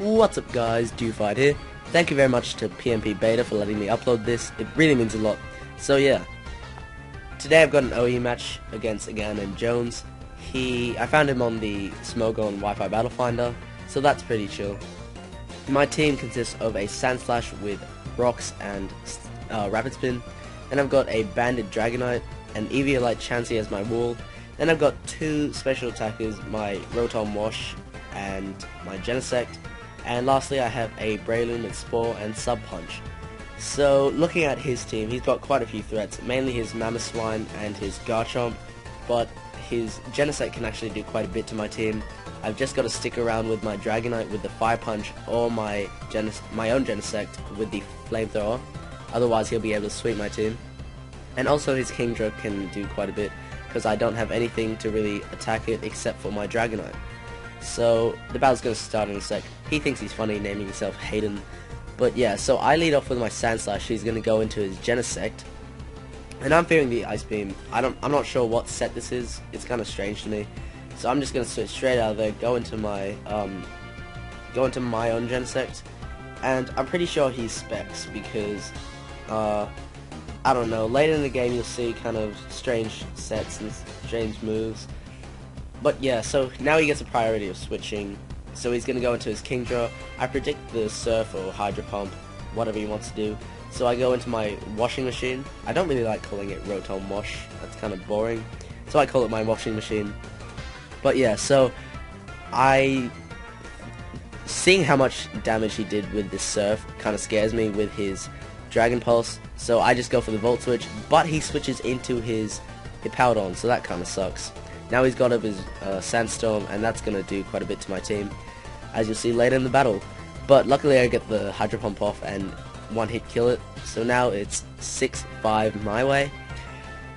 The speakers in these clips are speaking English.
What's up guys, Dewified here. Thank you very much to PMPBeta for letting me upload this. It really means a lot. So yeah, today I've got an OE match against a guy named Jones. I found him on the Smogo and Wi-Fi Battle Finder, so that's pretty chill. My team consists of a Sandslash with Rocks and Rapid Spin. Then I've got a Banded Dragonite, an Eviolite Chansey as my wall. Then I've got two special attackers, my Rotom Mosh and my Genesect. And lastly I have a Breloom with Spore and Sub Punch. So looking at his team, he's got quite a few threats, mainly his Mamoswine and his Garchomp, but his Genesect can actually do quite a bit to my team. I've just got to stick around with my Dragonite with the Fire Punch or my own Genesect with the Flamethrower, otherwise he'll be able to sweep my team. And also his Kingdra can do quite a bit, because I don't have anything to really attack it except for my Dragonite. So the battle's going to start in a sec. He thinks he's funny naming himself Hayden. But yeah, so I lead off with my Sandslash. He's going to go into his Genesect. And I'm fearing the Ice Beam. I'm not sure what set this is. It's kind of strange to me. So I'm just going to switch straight out of there, go into my own Genesect. And I'm pretty sure he's Specs because, I don't know, later in the game you'll see kind of strange sets and strange moves. But yeah, so now he gets a priority of switching. So he's going to go into his Kingdra. I predict the Surf or Hydro Pump, whatever he wants to do. So I go into my Washing Machine. I don't really like calling it Rotom Mosh. That's kind of boring. So I call it my Washing Machine. But yeah, so seeing how much damage he did with this Surf kind of scares me with his Dragon Pulse. So I just go for the Volt Switch, but he switches into his Hippowdon, so that kind of sucks. Now he's got up his Sandstorm, and that's going to do quite a bit to my team, as you'll see later in the battle. But luckily I get the Hydro Pump off and one hit kill it, so now it's 6-5 my way.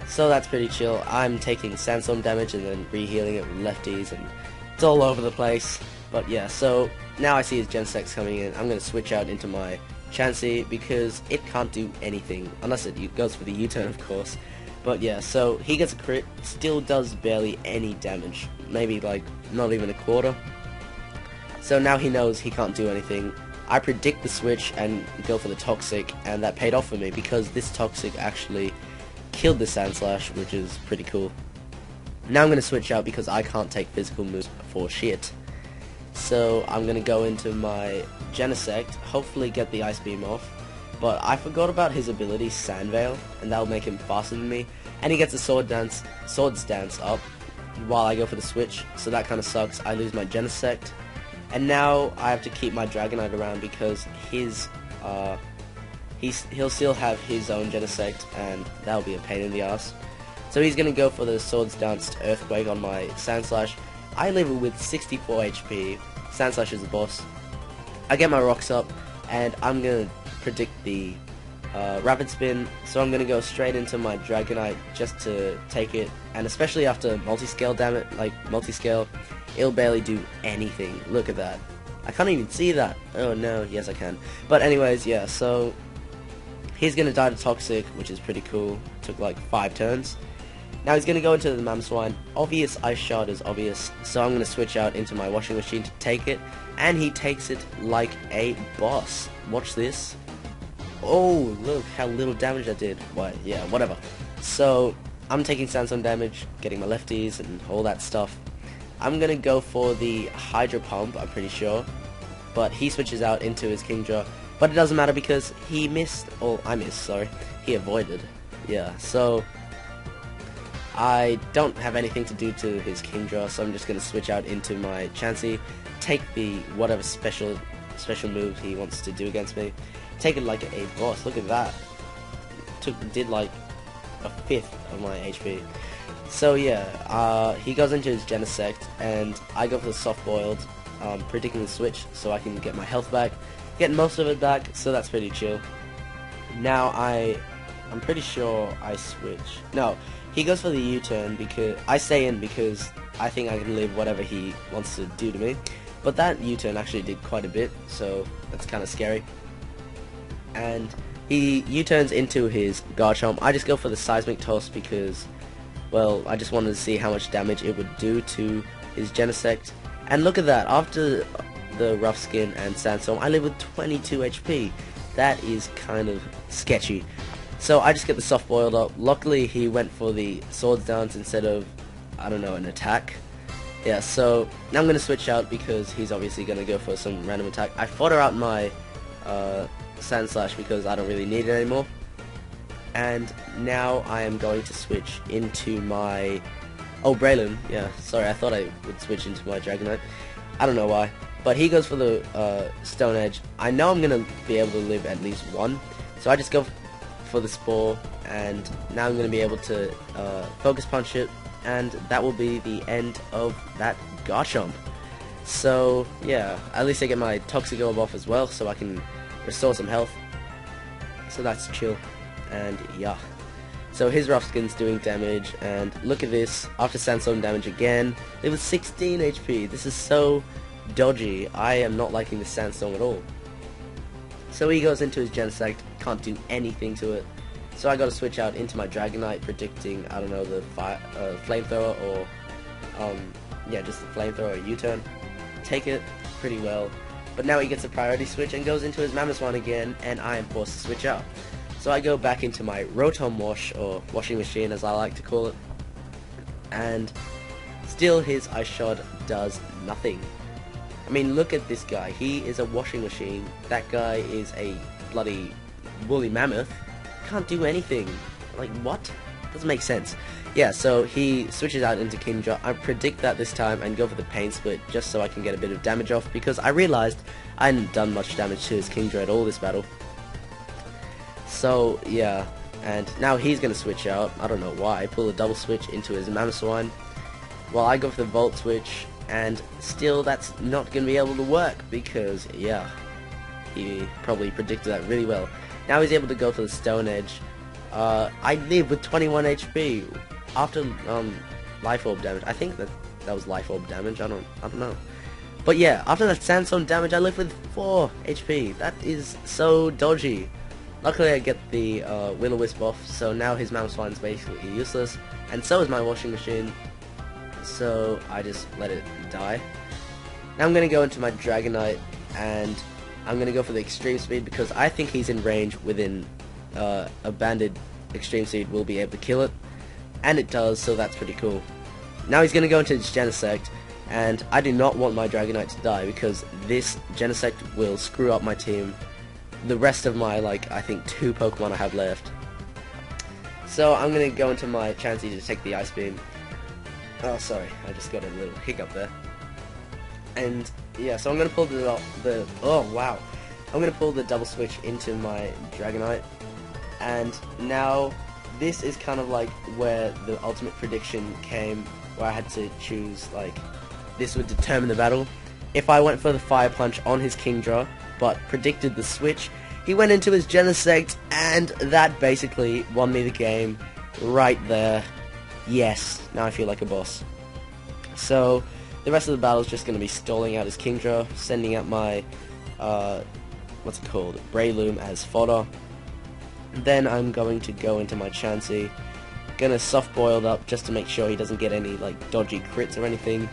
So that's pretty chill. I'm taking Sandstorm damage and then re-healing it with lefties, and it's all over the place. But yeah, so now I see his Genesect coming in. I'm going to switch out into my Chansey because it can't do anything, unless it goes for the U-turn of course. But yeah, so he gets a crit, still does barely any damage, maybe like not even a quarter. So now he knows he can't do anything. I predict the switch and go for the Toxic, and that paid off for me because this Toxic actually killed the Sandslash, which is pretty cool. Now I'm going to switch out because I can't take physical moves for shit. So I'm going to go into my Genesect, hopefully get the Ice Beam off. But I forgot about his ability Sand Veil, and that'll make him faster than me. And he gets a Swords Dance up while I go for the switch, so that kind of sucks. I lose my Genesect. And now I have to keep my Dragonite around because he'll still have his own Genesect, and that'll be a pain in the ass. So he's going to go for the Swords Danced Earthquake on my Sandslash. I leave it with 64 HP. Sandslash is the boss. I get my rocks up, and I'm going to predict the Rapid Spin, so I'm going to go straight into my Dragonite just to take it, and especially after multi-scale, damn it, like multi-scale, it'll barely do anything. Look at that. I can't even see that. Oh no, yes I can. But anyways, yeah, so he's going to die to Toxic, which is pretty cool. Took like 5 turns. Now he's going to go into the Mamoswine. Obvious Ice Shard is obvious, so I'm going to switch out into my Washing Machine to take it, and he takes it like a boss. Watch this. Oh, look how little damage I did. Why, yeah, whatever. So I'm taking Sandstorm damage, getting my lefties and all that stuff. I'm going to go for the Hydro Pump, I'm pretty sure, but he switches out into his Kingdra. But it doesn't matter because he missed, or I missed, sorry, he avoided. Yeah, so I don't have anything to do to his Kingdra, so I'm just going to switch out into my Chansey, take the whatever special move he wants to do against me, take it like a boss. Look at that. Did like a fifth of my HP. So yeah, he goes into his Genesect, and I go for the Soft Boiled, predicting the switch so I can get my health back, get most of it back, so that's pretty chill. Now I'm pretty sure I switch. No, he goes for the U-turn because I stay in because I think I can live whatever he wants to do to me. But that U-turn actually did quite a bit, so that's kind of scary. And he U-turns into his Garchomp. I just go for the Seismic Toss because, well, I just wanted to see how much damage it would do to his Genesect. And look at that, after the rough skin and sandstorm, I live with 22 HP. That is kind of sketchy. So I just get the soft boiled up. Luckily he went for the swords dance instead of, I don't know, an attack. Yeah, so now I'm going to switch out because he's obviously going to go for some random attack. I fodder out my Sand Slash because I don't really need it anymore. And now I am going to switch into my... Oh, Braylon. Yeah, sorry, I thought I would switch into my Dragonite. I don't know why. But he goes for the Stone Edge. I know I'm going to be able to live at least one. So I just go for the Spore. And now I'm going to be able to Focus Punch it. And that will be the end of that Garchomp. So, yeah, at least I get my Toxic Orb off as well, so I can restore some health. So that's chill. And, yeah. So his Rough Skin's doing damage, and look at this, after Sandstorm damage again, it was 16 HP. This is so dodgy. I am not liking this Sandstorm at all. So he goes into his Genesect, can't do anything to it. So I gotta switch out into my Dragonite, predicting, I don't know, the Flamethrower or, yeah, just the Flamethrower or U-turn. Take it pretty well. But now he gets a priority switch and goes into his Mamoswine again, and I am forced to switch out. So I go back into my Rotom Wash, or washing machine as I like to call it. And still his Ice Shot does nothing. I mean, look at this guy. He is a washing machine. That guy is a bloody woolly mammoth. Can't do anything. Like, what? Doesn't make sense. Yeah, so he switches out into Kingdra. I predict that this time and go for the Pain Split just so I can get a bit of damage off, because I realized I hadn't done much damage to his Kingdra at all this battle. So, yeah, and now he's going to switch out. I don't know why. Pull a double switch into his Mamoswine. Well, I go for the Volt Switch, and still that's not going to be able to work because, yeah, he probably predicted that really well. Now he's able to go for the Stone Edge. I live with 21 HP after Life Orb damage. I think that was Life Orb damage. I don't know. But yeah, after that Sandstorm damage, I live with 4 HP. That is so dodgy. Luckily, I get the Will-O-Wisp off, so now his Mamoswine is basically useless, and so is my washing machine. So I just let it die. Now I'm gonna go into my Dragonite, and I'm going to go for the Extreme Speed because I think he's in range within a banded Extreme Speed will be able to kill it. And it does, so that's pretty cool. Now he's going to go into his Genesect, and I do not want my Dragonite to die because this Genesect will screw up my team. The rest of my, like, I think 2 Pokemon I have left. So I'm going to go into my Chansey to take the Ice Beam. Oh, sorry, I just got a little hiccup there. And yeah, so I'm gonna pull I'm gonna pull the double switch into my Dragonite, and now this is kind of like where the ultimate prediction came, where I had to choose, like, this would determine the battle. If I went for the Fire Punch on his Kingdra, but predicted the switch, he went into his Genesect, and that basically won me the game right there. Yes, now I feel like a boss. So the rest of the battle is just going to be stalling out his Kingdra, sending out my, what's it called, Breloom as fodder. Then I'm going to go into my Chansey, gonna soft boiled up just to make sure he doesn't get any, like, dodgy crits or anything.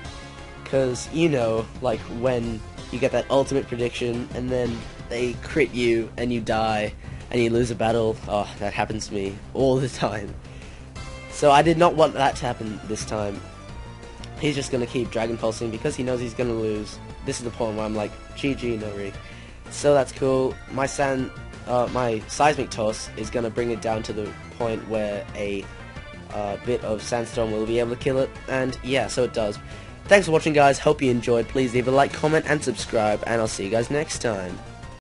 Cause, you know, like, when you get that ultimate prediction, and then they crit you, and you die, and you lose a battle, oh, that happens to me all the time. So I did not want that to happen this time. He's just going to keep Dragon Pulsing because he knows he's going to lose. This is the point where I'm like, GG, no re. So that's cool. My Seismic Toss is going to bring it down to the point where a bit of Sandstorm will be able to kill it. And yeah, so it does. Thanks for watching, guys. Hope you enjoyed. Please leave a like, comment, and subscribe. And I'll see you guys next time.